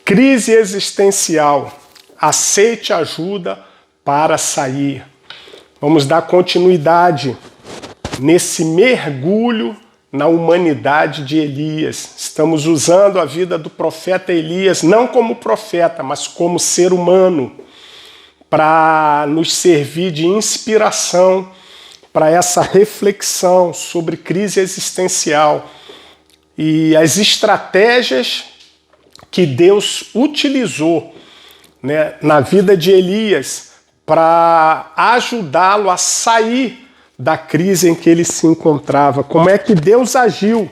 Crise existencial. Aceite ajuda para sair. Vamos dar continuidade nesse mergulho na humanidade de Elias. Estamos usando a vida do profeta Elias, não como profeta, mas como ser humano, para nos servir de inspiração para essa reflexão sobre crise existencial e as estratégias que Deus utilizou, né, na vida de Elias para ajudá-lo a sair da crise em que ele se encontrava. Como é que Deus agiu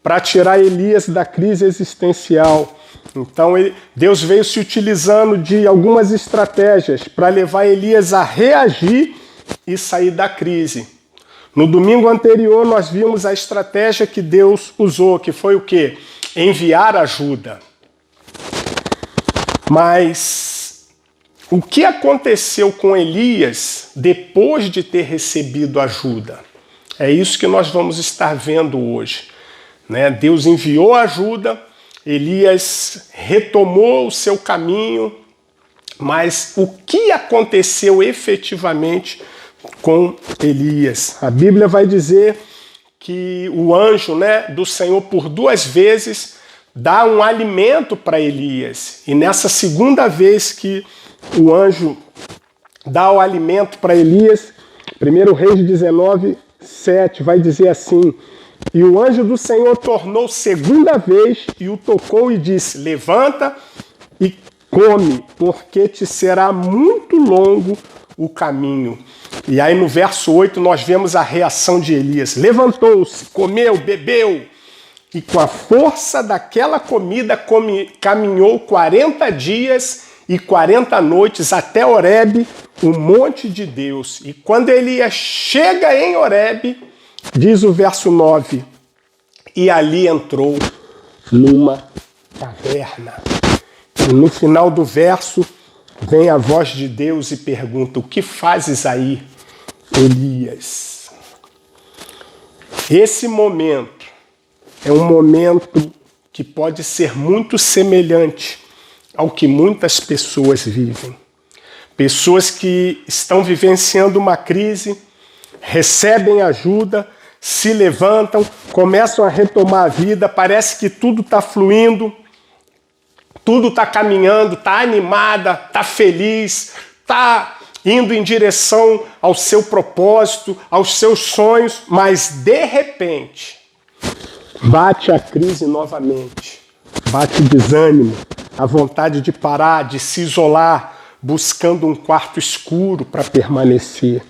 para tirar Elias da crise existencial? Então Deus veio se utilizando de algumas estratégias para levar Elias a reagir e sair da crise. No domingo anterior nós vimos a estratégia que Deus usou, que foi o quê? Enviar ajuda. Mas o que aconteceu com Elias depois de ter recebido ajuda? É isso que nós vamos estar vendo hoje, né? Deus enviou ajuda, Elias retomou o seu caminho, mas o que aconteceu efetivamente com Elias? A Bíblia vai dizer que o anjo, né, do Senhor por 2 vezes dá um alimento para Elias. E nessa segunda vez que o anjo dá o alimento para Elias, 1 Reis 19, 7, vai dizer assim: e o anjo do Senhor tornou segunda vez e o tocou e disse: levanta e come, porque te será muito longo o caminho. E aí no verso 8 nós vemos a reação de Elias. Levantou-se, comeu, bebeu, e com a força daquela comida caminhou 40 dias e 40 noites até Horebe, o monte de Deus. E quando Elias chega em Horebe, diz o verso 9, e ali entrou numa caverna. E no final do verso vem a voz de Deus e pergunta: o que fazes aí, Elias? Esse momento é um momento que pode ser muito semelhante ao que muitas pessoas vivem. Pessoas que estão vivenciando uma crise, recebem ajuda, se levantam, começam a retomar a vida, parece que tudo está fluindo, tudo está caminhando, está animada, está feliz, está indo em direção ao seu propósito, aos seus sonhos, mas de repente bate a crise novamente, bate o desânimo, a vontade de parar, de se isolar, buscando um quarto escuro para permanecer.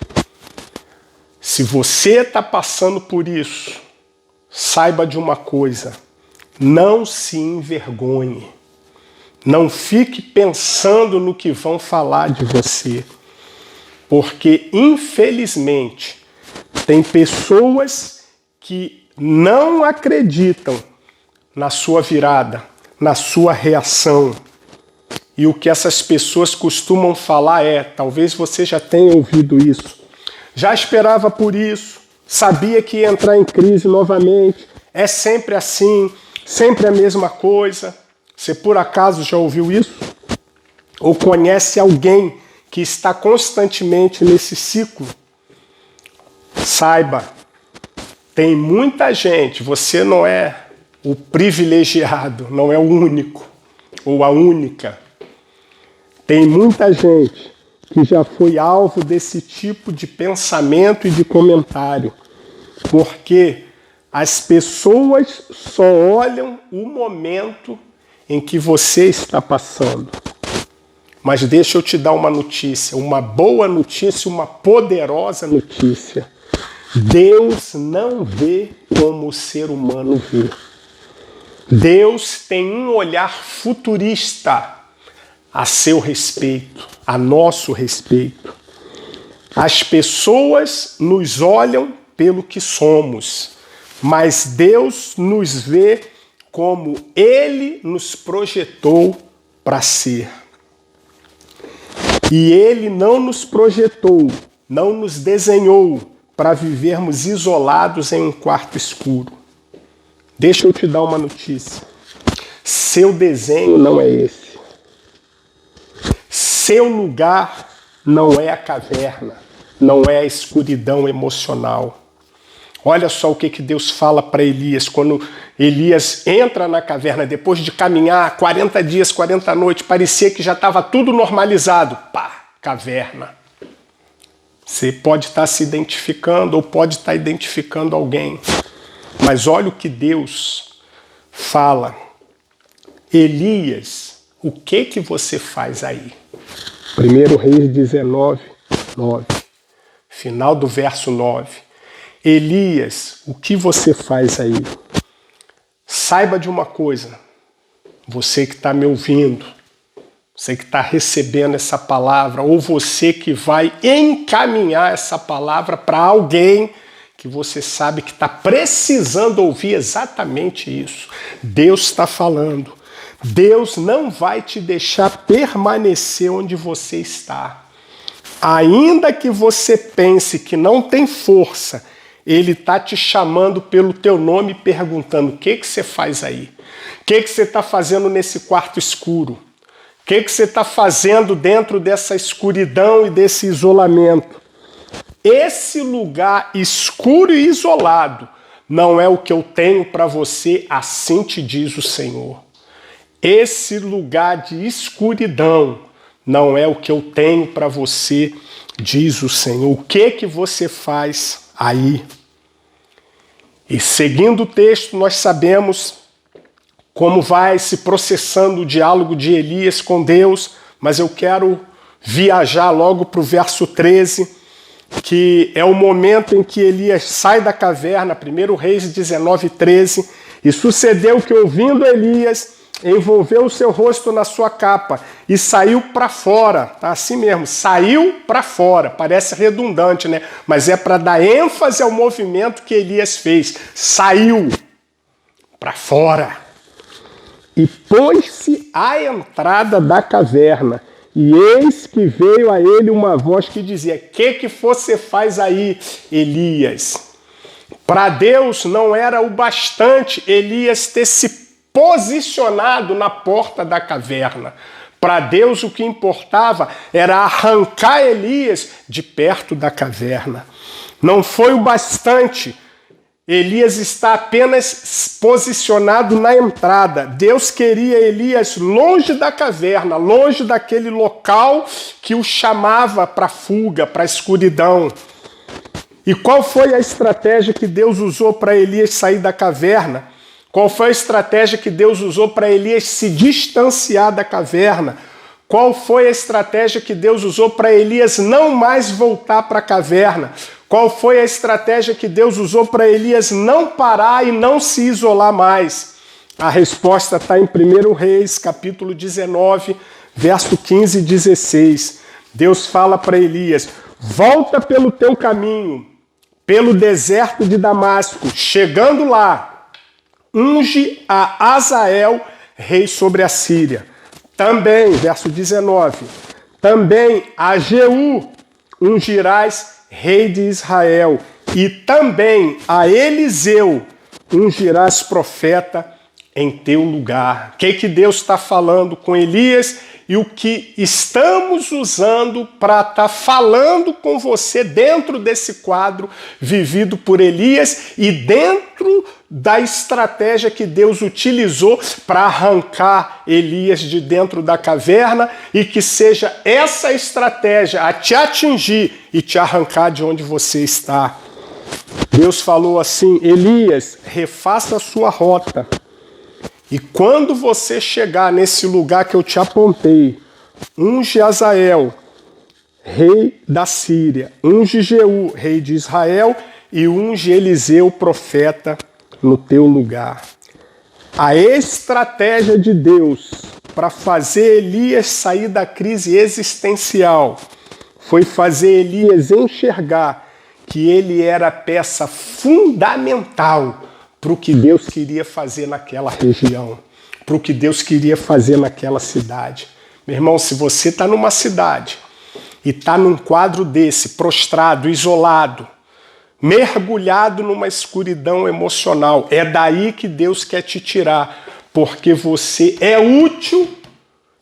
Se você está passando por isso, saiba de uma coisa: não se envergonhe. Não fique pensando no que vão falar de você. Porque, infelizmente, tem pessoas que não acreditam na sua virada, na sua reação. E o que essas pessoas costumam falar é: talvez você já tenha ouvido isso, já esperava por isso, sabia que ia entrar em crise novamente, é sempre assim, sempre a mesma coisa. Você por acaso já ouviu isso? Ou conhece alguém que está constantemente nesse ciclo? Saiba, tem muita gente, você não é o privilegiado, não é o único ou a única. Tem muita gente que já foi alvo desse tipo de pensamento e de comentário, porque as pessoas só olham o momento em que você está passando. Mas deixa eu te dar uma notícia, uma boa notícia, uma poderosa notícia. Deus não vê como o ser humano vê. Deus tem um olhar futurista a seu respeito, a nosso respeito. As pessoas nos olham pelo que somos, mas Deus nos vê como Ele nos projetou para ser. E Ele não nos projetou, não nos desenhou para vivermos isolados em um quarto escuro. Deixa eu te dar uma notícia. Seu desenho não é esse. Seu lugar não é a caverna, não é a escuridão emocional. Olha só o que Deus fala para Elias, quando Elias entra na caverna, depois de caminhar 40 dias, 40 noites, parecia que já estava tudo normalizado. Pá, caverna. Você pode estar se identificando ou pode estar identificando alguém. Mas olha o que Deus fala. Elias, o que você faz aí? 1 Reis 19, 9. Final do verso 9. Elias, o que você faz aí? Saiba de uma coisa, você que está me ouvindo, você que está recebendo essa palavra, ou você que vai encaminhar essa palavra para alguém que você sabe que está precisando ouvir exatamente isso. Deus está falando. Deus não vai te deixar permanecer onde você está. Ainda que você pense que não tem força, Ele está te chamando pelo teu nome, perguntando: o que você faz aí? O que você está fazendo nesse quarto escuro? O que você está fazendo dentro dessa escuridão e desse isolamento? Esse lugar escuro e isolado não é o que eu tenho para você, assim te diz o Senhor. Esse lugar de escuridão não é o que eu tenho para você, diz o Senhor. O que você faz aí? E seguindo o texto, nós sabemos como vai se processando o diálogo de Elias com Deus, mas eu quero viajar logo para o verso 13, que é o momento em que Elias sai da caverna, 1 Reis 19, 13, e sucedeu que, ouvindo Elias, envolveu o seu rosto na sua capa e saiu para fora, tá? Assim mesmo, saiu para fora, parece redundante, né? Mas é para dar ênfase ao movimento que Elias fez, saiu para fora e pôs-se à entrada da caverna, e eis que veio a ele uma voz que dizia: que você faz aí, Elias? Para Deus não era o bastante Elias ter se posicionado na porta da caverna. Para Deus o que importava era arrancar Elias de perto da caverna. Não foi o bastante Elias estar apenas posicionado na entrada. Deus queria Elias longe da caverna, longe daquele local que o chamava para fuga, para a escuridão. E qual foi a estratégia que Deus usou para Elias sair da caverna? Qual foi a estratégia que Deus usou para Elias se distanciar da caverna? Qual foi a estratégia que Deus usou para Elias não mais voltar para a caverna? Qual foi a estratégia que Deus usou para Elias não parar e não se isolar mais? A resposta está em 1 Reis, capítulo 19, verso 15 e 16. Deus fala para Elias: volta pelo teu caminho, pelo deserto de Damasco, chegando lá, unge a Azael, rei sobre a Síria. Também, verso 19, também a Jeú ungirás rei de Israel, e também a Eliseu ungirás profeta em teu lugar. O que Deus está falando com Elias e o que estamos usando para estar falando com você dentro desse quadro vivido por Elias e dentro da estratégia que Deus utilizou para arrancar Elias de dentro da caverna, e que seja essa estratégia a te atingir e te arrancar de onde você está. Deus falou assim: Elias, refaça a sua rota. E quando você chegar nesse lugar que eu te apontei, unge Azael, rei da Síria, unge Jeú, rei de Israel, e unge Eliseu, profeta, no teu lugar. A estratégia de Deus para fazer Elias sair da crise existencial foi fazer Elias enxergar que ele era a peça fundamental para o que Deus queria fazer naquela região, para o que Deus queria fazer naquela cidade. Meu irmão, se você está numa cidade e está num quadro desse, prostrado, isolado, mergulhado numa escuridão emocional, é daí que Deus quer te tirar porque você é útil,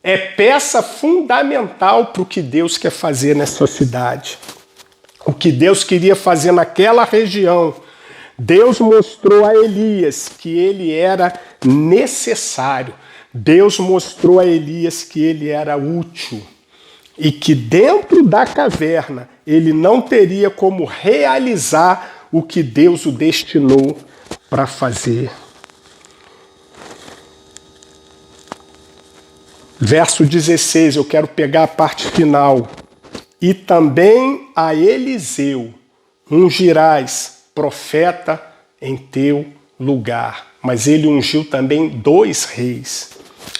é peça fundamental para o que Deus quer fazer nessa cidade. O que Deus queria fazer naquela região. Deus mostrou a Elias que ele era necessário. Deus mostrou a Elias que ele era útil. E que dentro da caverna ele não teria como realizar o que Deus o destinou para fazer. Verso 16, eu quero pegar a parte final. E também a Eliseu ungirás profeta em teu lugar. Mas ele ungiu também 2 reis.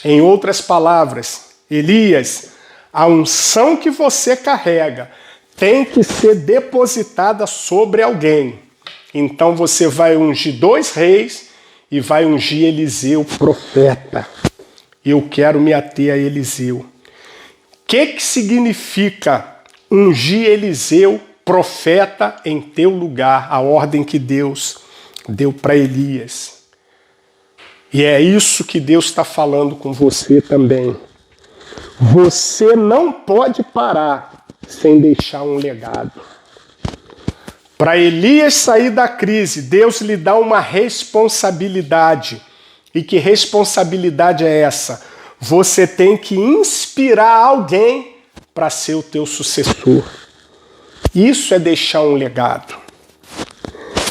Em outras palavras, Elias, a unção que você carrega tem que ser depositada sobre alguém. Então você vai ungir 2 reis e vai ungir Eliseu, profeta. Eu quero me ater a Eliseu. O que significa ungir Eliseu, profeta, em teu lugar? A ordem que Deus deu para Elias. E é isso que Deus está falando com você também. Você não pode parar sem deixar um legado. Para Elias sair da crise, Deus lhe dá uma responsabilidade. E que responsabilidade é essa? Você tem que inspirar alguém para ser o teu sucessor. Isso é deixar um legado.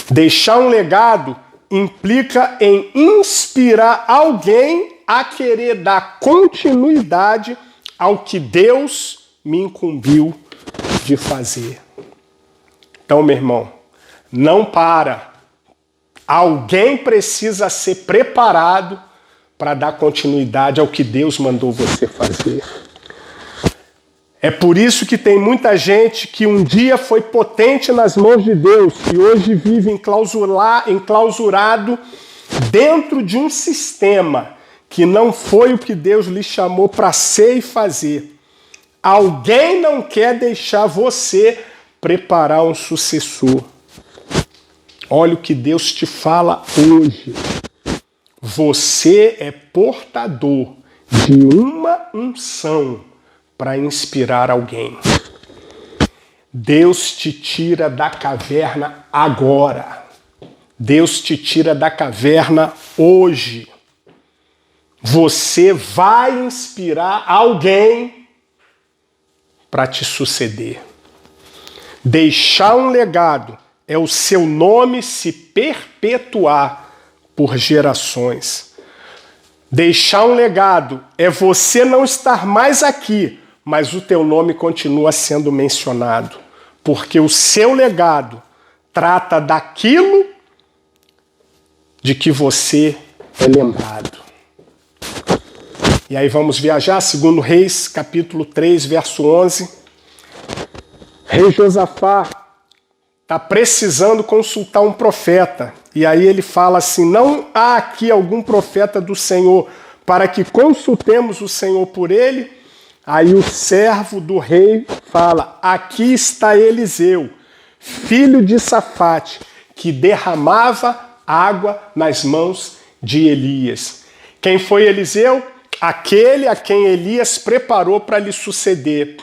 Deixar um legado implica em inspirar alguém a querer dar continuidade ao que Deus me incumbiu de fazer. Então, meu irmão, não para. Alguém precisa ser preparado para dar continuidade ao que Deus mandou você fazer. É por isso que tem muita gente que um dia foi potente nas mãos de Deus e hoje vive enclausurado dentro de um sistema que não foi o que Deus lhe chamou para ser e fazer. Alguém não quer deixar você preparar um sucessor. Olha o que Deus te fala hoje. Você é portador de uma unção para inspirar alguém. Deus te tira da caverna agora. Deus te tira da caverna hoje. Você vai inspirar alguém para te suceder. Deixar um legado é o seu nome se perpetuar por gerações. Deixar um legado é você não estar mais aqui, mas o teu nome continua sendo mencionado. Porque o seu legado trata daquilo de que você é lembrado. E aí vamos viajar, 2 Reis, capítulo 3, verso 11. Rei Josafá está precisando consultar um profeta. E aí ele fala assim, não há aqui algum profeta do Senhor para que consultemos o Senhor por ele? Aí o servo do rei fala, aqui está Eliseu, filho de Safate, que derramava água nas mãos de Elias. Quem foi Eliseu? Aquele a quem Elias preparou para lhe suceder.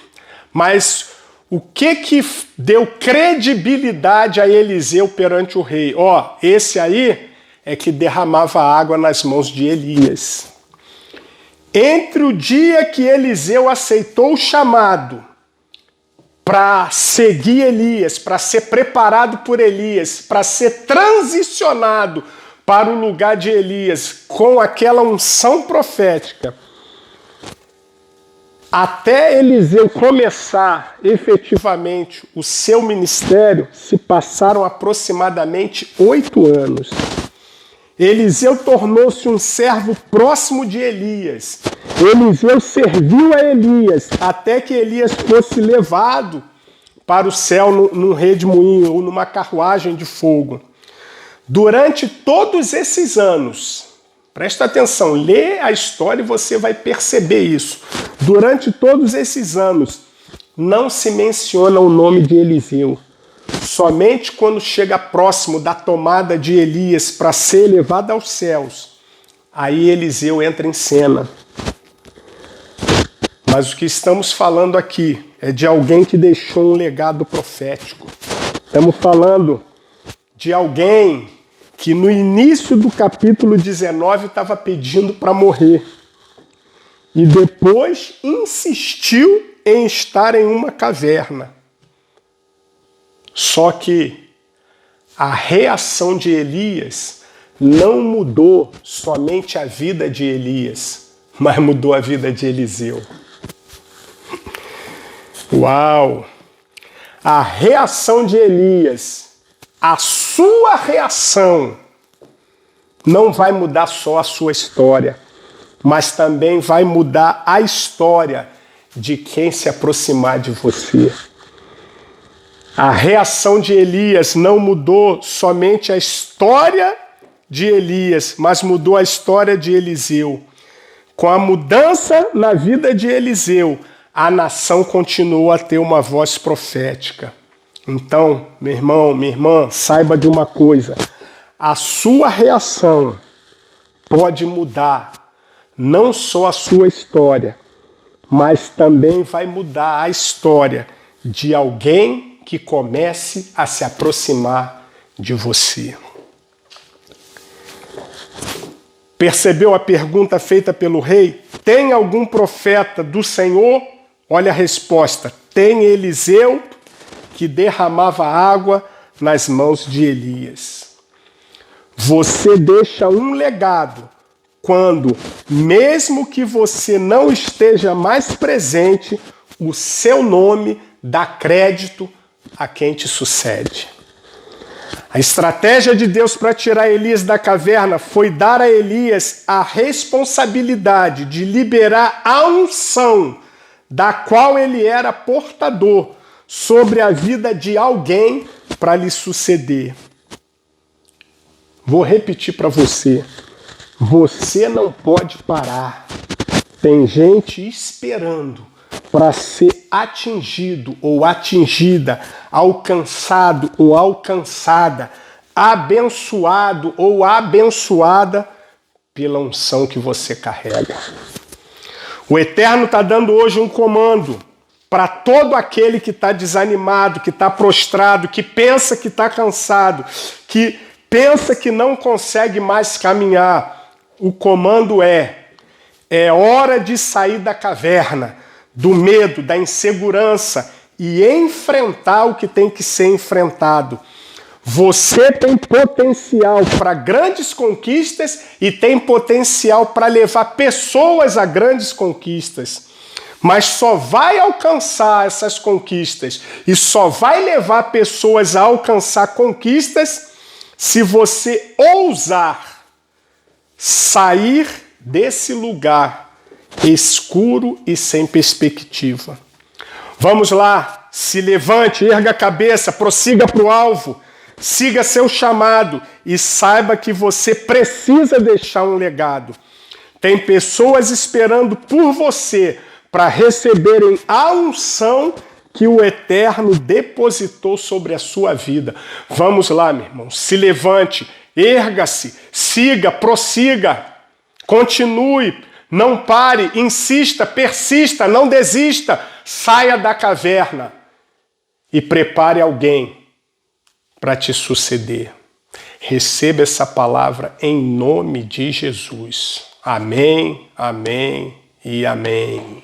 Mas o que deu credibilidade a Eliseu perante o rei? Esse aí é que derramava água nas mãos de Elias. Entre o dia que Eliseu aceitou o chamado para seguir Elias, para ser preparado por Elias, para ser transicionado para o lugar de Elias com aquela unção profética, até Eliseu começar efetivamente o seu ministério, se passaram aproximadamente 8 anos. Eliseu tornou-se um servo próximo de Elias. Eliseu serviu a Elias até que Elias fosse levado para o céu num redemoinho ou numa carruagem de fogo. Durante todos esses anos, presta atenção, lê a história e você vai perceber isso. Durante todos esses anos, não se menciona o nome de Eliseu. Somente quando chega próximo da tomada de Elias para ser elevado aos céus, Aí Eliseu entra em cena. Mas o que estamos falando aqui é de alguém que deixou um legado profético. Estamos falando de alguém que no início do capítulo 19 estava pedindo para morrer. E depois insistiu em estar em uma caverna. Só que a reação de Elias não mudou somente a vida de Elias, mas mudou a vida de Eliseu. Uau! A reação de Elias, a sua reação, não vai mudar só a sua história, mas também vai mudar a história de quem se aproximar de você. A reação de Elias não mudou somente a história de Elias, mas mudou a história de Eliseu. Com a mudança na vida de Eliseu, a nação continuou a ter uma voz profética. Então, meu irmão, minha irmã, saiba de uma coisa. A sua reação pode mudar não só a sua história, mas também vai mudar a história de alguém que comece a se aproximar de você. Percebeu a pergunta feita pelo rei? Tem algum profeta do Senhor? Olha a resposta. Tem Eliseu, que derramava água nas mãos de Elias. Você deixa um legado quando, mesmo que você não esteja mais presente, o seu nome dá crédito a quem te sucede. A estratégia de Deus para tirar Elias da caverna foi dar a Elias a responsabilidade de liberar a unção da qual ele era portador sobre a vida de alguém para lhe suceder. Vou repetir para você. Você não pode parar. Tem gente esperando para ser atingido ou atingida, alcançado ou alcançada, abençoado ou abençoada pela unção que você carrega. O Eterno está dando hoje um comando para todo aquele que está desanimado, que está prostrado, que pensa que está cansado, que pensa que não consegue mais caminhar. O comando é hora de sair da caverna, do medo, da insegurança e enfrentar o que tem que ser enfrentado. Você tem potencial para grandes conquistas e tem potencial para levar pessoas a grandes conquistas. Mas só vai alcançar essas conquistas e só vai levar pessoas a alcançar conquistas se você ousar sair desse lugar escuro e sem perspectiva. Vamos lá, se levante, erga a cabeça, prossiga para o alvo, siga seu chamado e saiba que você precisa deixar um legado. Tem pessoas esperando por você para receberem a unção que o Eterno depositou sobre a sua vida. Vamos lá, meu irmão, se levante, erga-se, siga, prossiga, continue, não pare, insista, persista, não desista, saia da caverna e prepare alguém para te suceder. Receba essa palavra em nome de Jesus. Amém, amém e amém.